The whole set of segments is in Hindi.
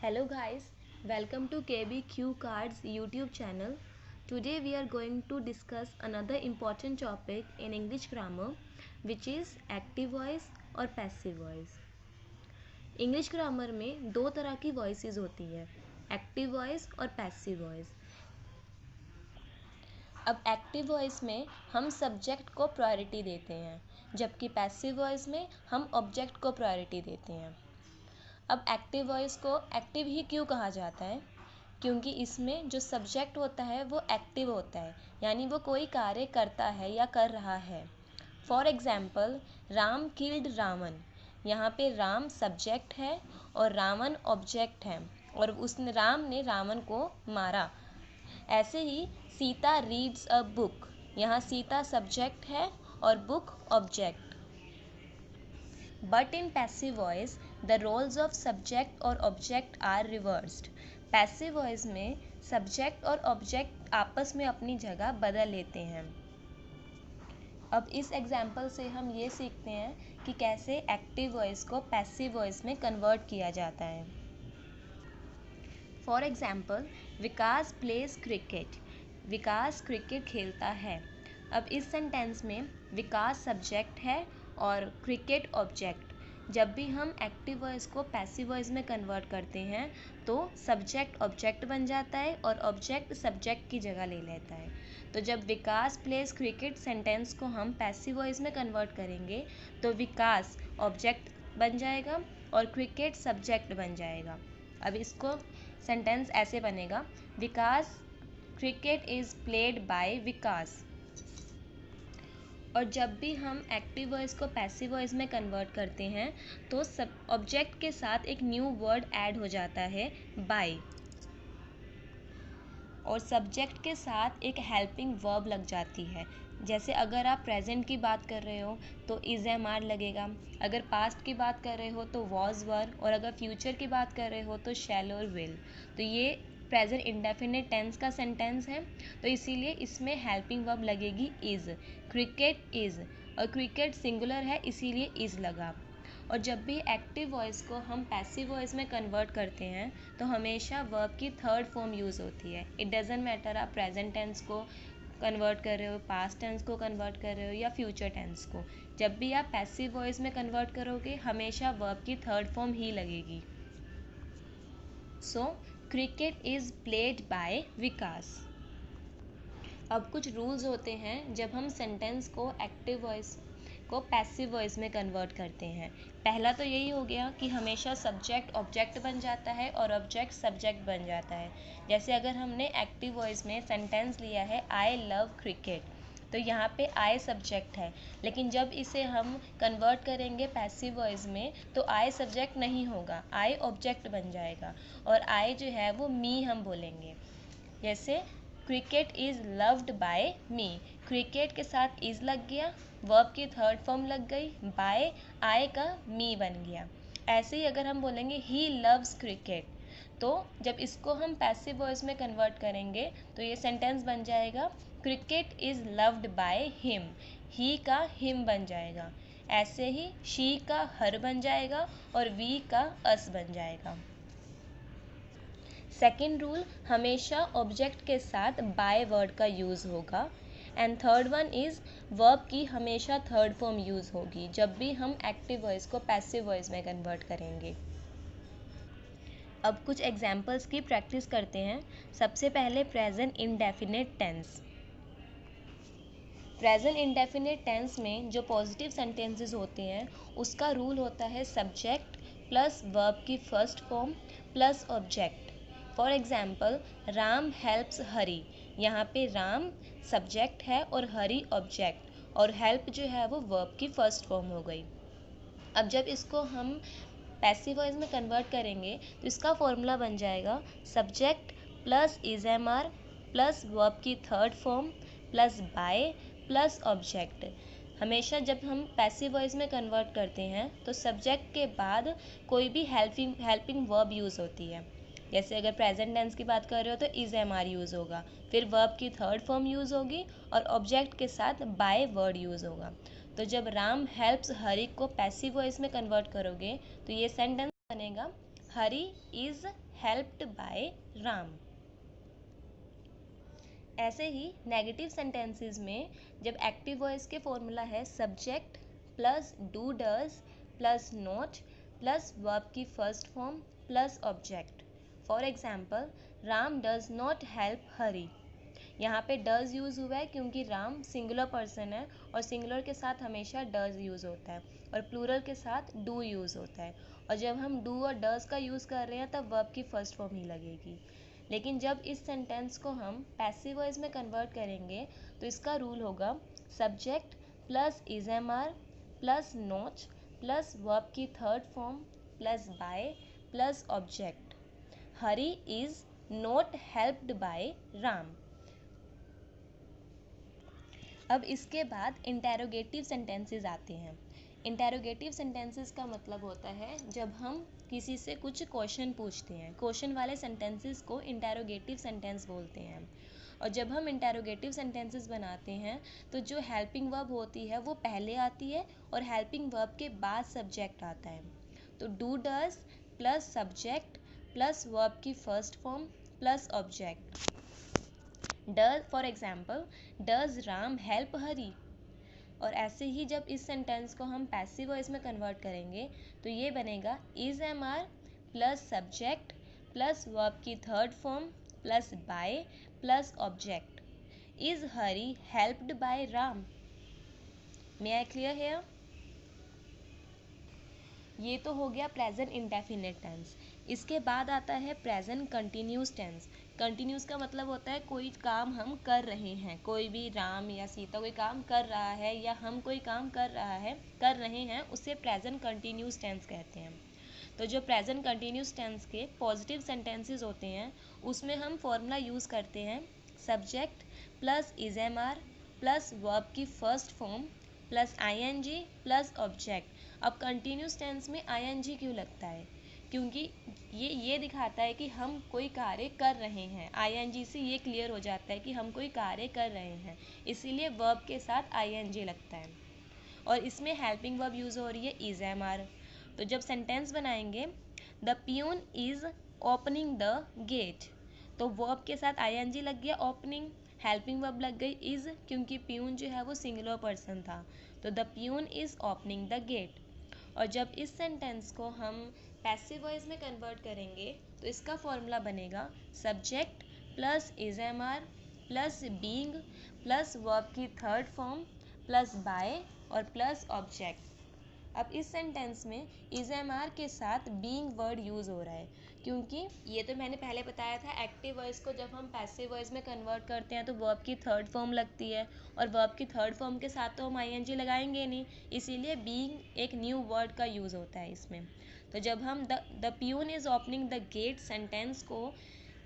Hello guys, welcome to KBQ Cards YouTube channel. Today we are going to discuss another important topic in English grammar which is active voice और passive voice. इंग्लिश ग्रामर में दो तरह की वॉइसेस होती है, एक्टिव वॉइस और पैसिव वॉइस. अब एक्टिव वॉइस में हम सब्जेक्ट को प्रायोरिटी देते हैं, जबकि पैसिव वॉइस में हम ऑब्जेक्ट को प्रायोरिटी देते हैं. अब एक्टिव वॉइस को एक्टिव ही क्यों कहा जाता है? क्योंकि इसमें जो सब्जेक्ट होता है वो एक्टिव होता है, यानी वो कोई कार्य करता है या कर रहा है. For example, Ram killed Ravan. यहाँ पे राम सब्जेक्ट है और रावण ऑब्जेक्ट है और राम ने रावण को मारा. ऐसे ही सीता रीड्स अ बुक. यहाँ सीता सब्जेक्ट है और book object. But in passive voice, the roles of subject और object are reversed. Passive voice में subject और object आपस में अपनी जगह बदल लेते हैं. अब इस एग्जाम्पल से हम ये सीखते हैं कि कैसे एक्टिव वॉइस को पैसिव वॉइस में कन्वर्ट किया जाता है. For example, Vikas pledge cricket. Vikas cricket खेलता है. अब इस सेंटेंस में विकास सब्जेक्ट है और क्रिकेट ऑब्जेक्ट. जब भी हम एक्टिव वॉइस को पैसिव वॉइस में कन्वर्ट करते हैं तो सब्जेक्ट ऑब्जेक्ट बन जाता है और ऑब्जेक्ट सब्जेक्ट की जगह ले लेता है. तो जब विकास प्लेज क्रिकेट सेंटेंस को हम पैसिव वॉइस में कन्वर्ट करेंगे तो विकास ऑब्जेक्ट बन जाएगा और क्रिकेट सब्जेक्ट बन जाएगा. अब इसको सेंटेंस ऐसे बनेगा, विकास क्रिकेट इज़ प्लेड बाय विकास. और जब भी हम एक्टिव वॉइस को पैसिव वॉइस में कन्वर्ट करते हैं तो सब ऑब्जेक्ट के साथ एक न्यू वर्ड ऐड हो जाता है, बाय. और सब्जेक्ट के साथ एक हेल्पिंग वर्ब लग जाती है. जैसे अगर आप प्रेजेंट की बात कर रहे हो तो इज एम आर लगेगा, अगर पास्ट की बात कर रहे हो तो वॉज वर, और अगर फ्यूचर की बात कर रहे हो तो शैल और विल. तो ये प्रेजेंट इंडेफिनिट टेंस का सेंटेंस है, तो इसीलिए इसमें हेल्पिंग वर्ब लगेगी इज़. क्रिकेट इज़, और क्रिकेट सिंगुलर है इसीलिए इज़ लगा. और जब भी एक्टिव वॉइस को हम पैसिव वॉइस में कन्वर्ट करते हैं तो हमेशा वर्ब की थर्ड फॉर्म यूज़ होती है. इट डजेंट मैटर आप प्रेजेंट टेंस को कन्वर्ट कर रहे हो, पास्ट टेंस को कन्वर्ट कर रहे हो या फ्यूचर टेंस को. जब भी आप पैसिव वॉइस में कन्वर्ट करोगे हमेशा वर्ब की थर्ड फॉर्म ही लगेगी. सो क्रिकेट इज़ प्लेड बाय विकास. अब कुछ रूल्स होते हैं जब हम सेंटेंस को एक्टिव वॉइस को पैसिव वॉइस में कन्वर्ट करते हैं. पहला तो यही हो गया कि हमेशा सब्जेक्ट ऑब्जेक्ट बन जाता है और ऑब्जेक्ट सब्जेक्ट बन जाता है. जैसे अगर हमने एक्टिव वॉइस में सेंटेंस लिया है, आई लव क्रिकेट, तो यहाँ पे आई सब्जेक्ट है, लेकिन जब इसे हम कन्वर्ट करेंगे पैसिव वॉइस में तो आई सब्जेक्ट नहीं होगा, आई ऑब्जेक्ट बन जाएगा और आई जो है वो मी हम बोलेंगे. जैसे cricket is loved bye me, cricket के साथ इज़ लग गया, वर्ब की थर्ड फॉर्म लग गई, बाय आई का मी बन गया. ऐसे ही अगर हम बोलेंगे ही लव्स क्रिकेट, तो जब इसको हम पैसिव वॉइस में कन्वर्ट करेंगे तो ये सेंटेंस बन जाएगा, cricket is loved by him, ही का हिम बन जाएगा. ऐसे ही शी का हर बन जाएगा और वी का अस बन जाएगा. सेकेंड रूल, हमेशा ऑब्जेक्ट के साथ बाय वर्ड का यूज़ होगा. And third one is verb की हमेशा थर्ड फॉर्म यूज़ होगी जब भी हम एक्टिव वॉइस को पैसिव वॉइस में कन्वर्ट करेंगे. अब कुछ एग्जाम्पल्स की प्रैक्टिस करते हैं. सबसे पहले present indefinite tense. Present indefinite tense में जो पॉजिटिव सेंटेंसेस होते हैं उसका रूल होता है सब्जेक्ट प्लस वर्ब की first form plus object. For example, Ram helps Hari. यहाँ पे राम सब्जेक्ट है और हरी ऑब्जेक्ट, और हेल्प जो है वो वर्ब की फर्स्ट फॉर्म हो गई. अब जब इसको हम पैसिव वॉइस में कन्वर्ट करेंगे तो इसका फॉर्मूला बन जाएगा subject plus is am are plus verb की third form plus by plus object. हमेशा जब हम पैसिव वॉइस में कन्वर्ट करते हैं तो सब्जेक्ट के बाद कोई भी हेल्पिंग वर्ब यूज़ होती है. जैसे अगर प्रेजेंट टेंस की बात कर रहे हो तो इज एम आर यूज़ होगा, फिर वर्ब की थर्ड फॉर्म यूज़ होगी और ऑब्जेक्ट के साथ बाय वर्ड यूज़ होगा. तो जब राम हेल्प्स हरी को पैसिव वॉइस में कन्वर्ट करोगे तो ये सेंटेंस बनेगा, Hari is helped by Ram. ऐसे ही नेगेटिव सेंटेंसेस में जब एक्टिव वॉइस के फॉर्मूला है subject plus do does plus not plus verb की first form plus object. For example, Ram does not help Hari. यहाँ पे डज यूज़ हुआ है क्योंकि राम सिंगुलर पर्सन है और सिंगुलर के साथ हमेशा डज यूज़ होता है और प्लूरल के साथ डू यूज़ होता है। और जब हम डू और डज का यूज़ कर रहे हैं तब वर्ब की फर्स्ट फॉर्म ही लगेगी। लेकिन जब इस सेंटेंस को हम पैसिव वॉइस में कन्वर्ट करेंगे तो इसका रूल होगा subject plus is am are plus not plus verb की third form plus by plus object. Hari is not helped by Ram. अब इसके बाद इंटेरोगेटिव सेंटेंसेस आते हैं। इंटेरोगेटिव सेंटेंसेस का मतलब होता है जब हम किसी से कुछ क्वेश्चन पूछते हैं। क्वेश्चन वाले सेंटेंसेस को इंटेरोगेटिव सेंटेंस बोलते हैं। और जब हम इंटेरोगेटिव सेंटेंसेस बनाते हैं तो जो हेल्पिंग वर्ब होती है वो पहले आती है और हेल्पिंग वर्ब के बाद सब्जेक्ट आता है। तो do does plus subject plus verb की first form plus object. Does, for example, does Ram help Hari. और ऐसे ही जब इस सेंटेंस को हम पैसिव वॉइस में कन्वर्ट करेंगे तो ये बनेगा is am are plus subject plus verb की third form plus by plus object. Is Hari helped by Ram. May I clear here? ये तो हो गया प्रेजेंट इंडेफिनिट टेंस। इसके बाद आता है प्रेजेंट कंटिन्यूस टेंस। कंटिन्यूस का मतलब होता है कोई काम हम कर रहे हैं, कोई भी राम या सीता कोई काम कर रहा है या हम कोई काम कर रहे हैं उसे प्रेजेंट कंटिन्यूस टेंस कहते हैं। तो जो प्रेजेंट कंटिन्यूस टेंस के पॉजिटिव सेंटेंसेस होते हैं उसमें हम फॉर्मूला यूज़ करते हैं subject plus is am are plus verb की first form plus I N G plus object. अब कंटिन्यूस टेंस में आई एन जी क्यों लगता है? क्योंकि ये दिखाता है कि हम कोई कार्य कर रहे हैं। आई एन जी से ये क्लियर हो जाता है कि हम कोई कार्य कर रहे हैं, इसीलिए वर्ब के साथ आई एन जी लगता है। और इसमें हेल्पिंग वर्ब यूज़ हो रही है इज एम आर। तो जब सेंटेंस बनाएंगे the peon is opening the gate, तो वर्ब के साथ आई एन जी लग गया ओपनिंग, हेल्पिंग वर्ब लग गई इज क्योंकि पियून जो है वो सिंगुलर पर्सन था। तो the peon is opening the gate. और जब इस सेंटेंस को हम पैसिव वॉइस में कन्वर्ट करेंगे तो इसका फॉर्मूला बनेगा subject plus is am are plus being plus verb की थर्ड फॉर्म प्लस बाय और प्लस ऑब्जेक्ट। अब इस सेंटेंस में इज एम आर के साथ बीइंग वर्ड यूज़ हो रहा है क्योंकि ये तो मैंने पहले बताया था एक्टिव वॉइस को जब हम पैसिव वॉइस में कन्वर्ट करते हैं तो वर्ब की थर्ड फॉर्म लगती है और वर्ब की थर्ड फॉर्म के साथ तो हम आई एन जी लगाएंगे नहीं, इसीलिए बीइंग एक न्यू वर्ड का यूज़ होता है इसमें। तो जब हम the peon is opening the gate sentence को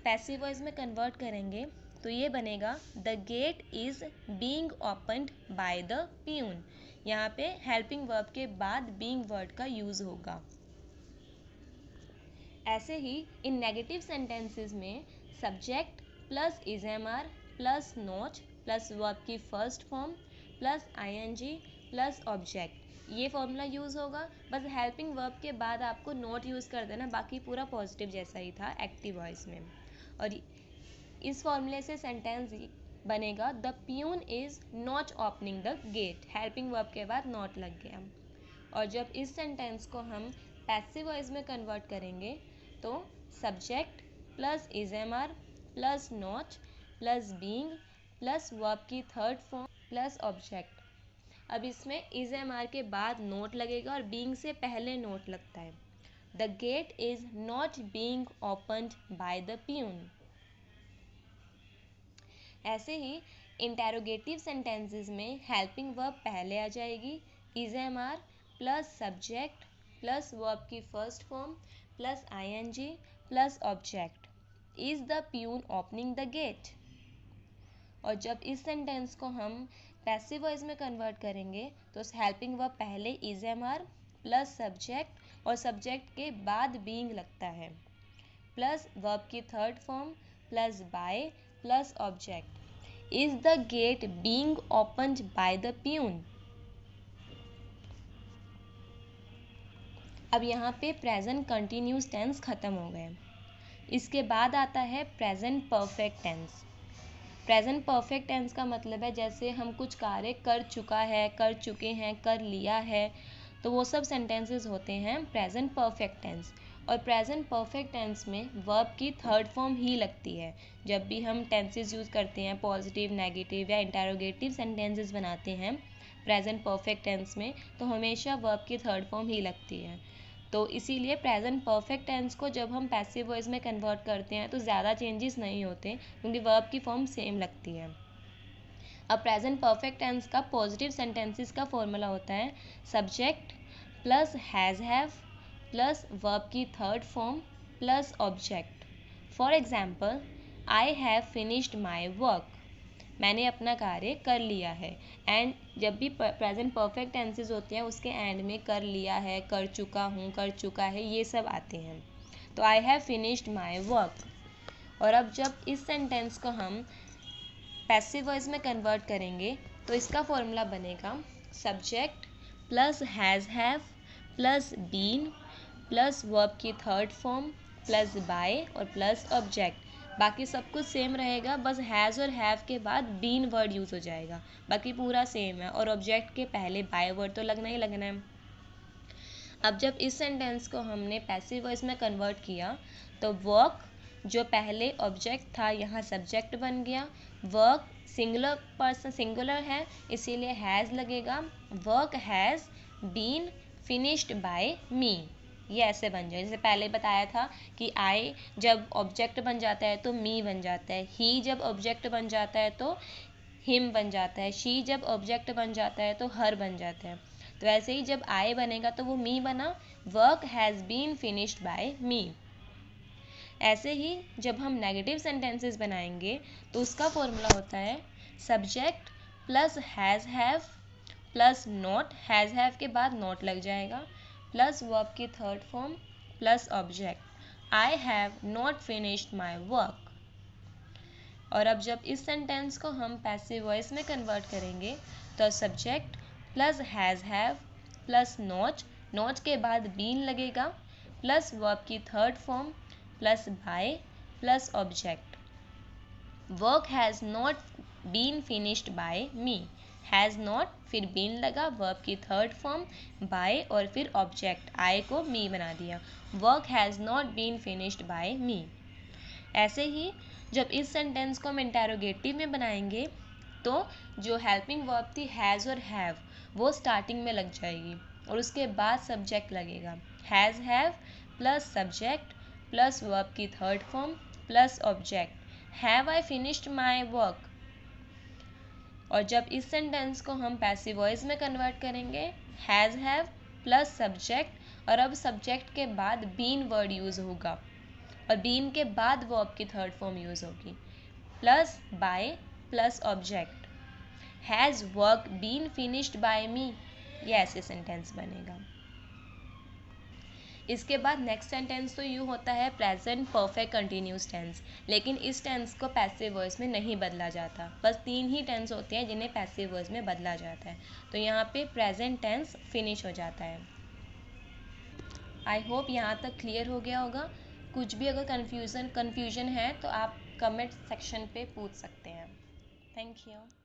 पैसिव वॉइस में कन्वर्ट करेंगे तो ये बनेगा the gate is being opened by the peon. यहाँ पे हेल्पिंग वर्ब के बाद बीइंग वर्ड का यूज़ होगा। ऐसे ही इन नेगेटिव सेंटेंसेस में subject plus is am are plus not plus verb की first form plus I N G plus object, ये फॉर्मूला यूज़ होगा। बस हेल्पिंग वर्ब के बाद आपको नॉट यूज़ कर देना, बाकी पूरा पॉजिटिव जैसा ही था एक्टिव वॉइस में। और इस फॉर्मूले से सेंटेंस बनेगा the peon is not opening the gate, helping verb के बाद नॉट लग गया। और जब इस सेंटेंस को हम पैसिव वॉइस में कन्वर्ट करेंगे तो subject plus is am are plus not plus being plus verb की थर्ड फॉर्म प्लस ऑब्जेक्ट। अब इसमें इज एम आर के बाद नोट लगेगा और बीइंग से पहले नोट लगता है। The gate is not being opened by the peon. ऐसे ही इंटेरोगेटिव सेंटेंसेस में हेल्पिंग वर्ब पहले आ जाएगी is am are plus subject plus verb की first form plus I N G plus object. Is the peon opening the gate. और जब इस सेंटेंस को हम पैसिव वॉइस में कन्वर्ट करेंगे तो हेल्पिंग वर्ब पहले is am are plus subject और सब्जेक्ट के बाद बीइंग लगता है प्लस वर्ब की third form plus by plus object. Is the gate being opened by the peon. अब यहाँ पे प्रेजेंट कंटिन्यूस टेंस ख़त्म हो गए। इसके बाद आता है present perfect tense. Present perfect tense का मतलब है जैसे हम कुछ कार्य कर चुका है, कर चुके हैं, कर लिया है, तो वो सब सेंटेंसेस होते हैं प्रेजेंट परफेक्ट टेंस। और प्रेजेंट परफेक्ट टेंस में वर्ब की थर्ड फॉर्म ही लगती है। जब भी हम टेंसेस यूज़ करते हैं, पॉजिटिव, नेगेटिव या इंटरोगेटिव सेंटेंसेस बनाते हैं प्रेजेंट परफेक्ट टेंस में, तो हमेशा वर्ब की थर्ड फॉर्म ही लगती है। तो इसीलिए प्रेजेंट परफेक्ट टेंस को जब हम पैसिव वॉइस में कन्वर्ट करते हैं तो ज़्यादा चेंजेस नहीं होते, क्योंकि वर्ब की फॉर्म सेम लगती है। अब प्रेजेंट परफेक्ट टेंस का पॉजिटिव सेंटेंसेस का फॉर्मूला होता है subject plus has have plus verb की third form plus object. For example, I have finished my work, मैंने अपना कार्य कर लिया है। एंड जब भी प्रेजेंट परफेक्ट टेंसेस होते हैं उसके एंड में कर लिया है, कर चुका हूँ, कर चुका है, ये सब आते हैं। तो आई हैव फिनिश्ड माई वर्क। और अब जब इस सेंटेंस को हम पैसिव वॉइस में कन्वर्ट करेंगे तो इसका फॉर्मूला बनेगा subject plus has have plus been plus verb की थर्ड फॉर्म प्लस बाय और प्लस ऑब्जेक्ट। बाकी सब कुछ सेम रहेगा, बस हैज़ और हैव के बाद बीन वर्ड यूज़ हो जाएगा, बाकी पूरा सेम है। और ऑब्जेक्ट के पहले बाय वर्ड तो लगना ही लगना है। अब जब इस सेंटेंस को हमने पैसिव वॉइस में कन्वर्ट किया तो वर्क जो पहले ऑब्जेक्ट था यहाँ सब्जेक्ट बन गया। वर्क सिंगुलर पर्सन सिंगुलर है इसीलिए हैज़ लगेगा। Work has been finished by me, ये ऐसे बन जाए। जैसे पहले बताया था कि आई जब ऑब्जेक्ट बन जाता है तो मी बन जाता है, ही जब ऑब्जेक्ट बन जाता है तो हिम बन जाता है, शी जब ऑब्जेक्ट बन जाता है तो हर बन जाता है। तो ऐसे ही जब आई बनेगा तो वो मी बना, work has been finished by me. ऐसे ही जब हम नेगेटिव सेंटेंसेस बनाएंगे तो उसका फॉर्मूला होता है subject plus has have plus not, has have के बाद नॉट लग जाएगा, प्लस वर्ब की third form plus object. I have not finished my work. और अब जब इस सेंटेंस को हम पैसिव वॉइस में कन्वर्ट करेंगे तो subject plus has have plus not, not के बाद बीन लगेगा, प्लस वर्ब की third form plus by plus object. Work has not been finished by me, has not फिर बीन लगा, वर्ब की थर्ड फॉर्म बाय और फिर ऑब्जेक्ट, आई को मी बना दिया। Work has not been finished by me. ऐसे ही जब इस सेंटेंस को हम इंटेरोगेटिव में बनाएंगे तो जो हेल्पिंग वर्ब थी हैज़ और हैव वो स्टार्टिंग में लग जाएगी और उसके बाद सब्जेक्ट लगेगा। Has have plus subject plus verb की third form plus object. Have I finished my work. और जब इस सेंटेंस को हम पैसिव वॉइस में कन्वर्ट करेंगे हैज़ हैव प्लस सब्जेक्ट, और अब सब्जेक्ट के बाद बीन वर्ड यूज़ होगा और बीन के बाद वर्ब की थर्ड फॉर्म यूज़ होगी, plus by plus object. Has work been finished by me, ये ऐसे सेंटेंस बनेगा। इसके बाद नेक्स्ट सेंटेंस तो यूँ होता है प्रेजेंट परफेक्ट कंटिन्यूस टेंस, लेकिन इस टेंस को पैसिव वॉइस में नहीं बदला जाता। बस 3 ही टेंस होते हैं जिन्हें पैसिव वॉइस में बदला जाता है। तो यहाँ पे प्रेजेंट टेंस फिनिश हो जाता है। आई होप यहाँ तक क्लियर हो गया होगा। कुछ भी अगर कन्फ्यूज़न है तो आप कमेंट सेक्शन पे पूछ सकते हैं। Thank you.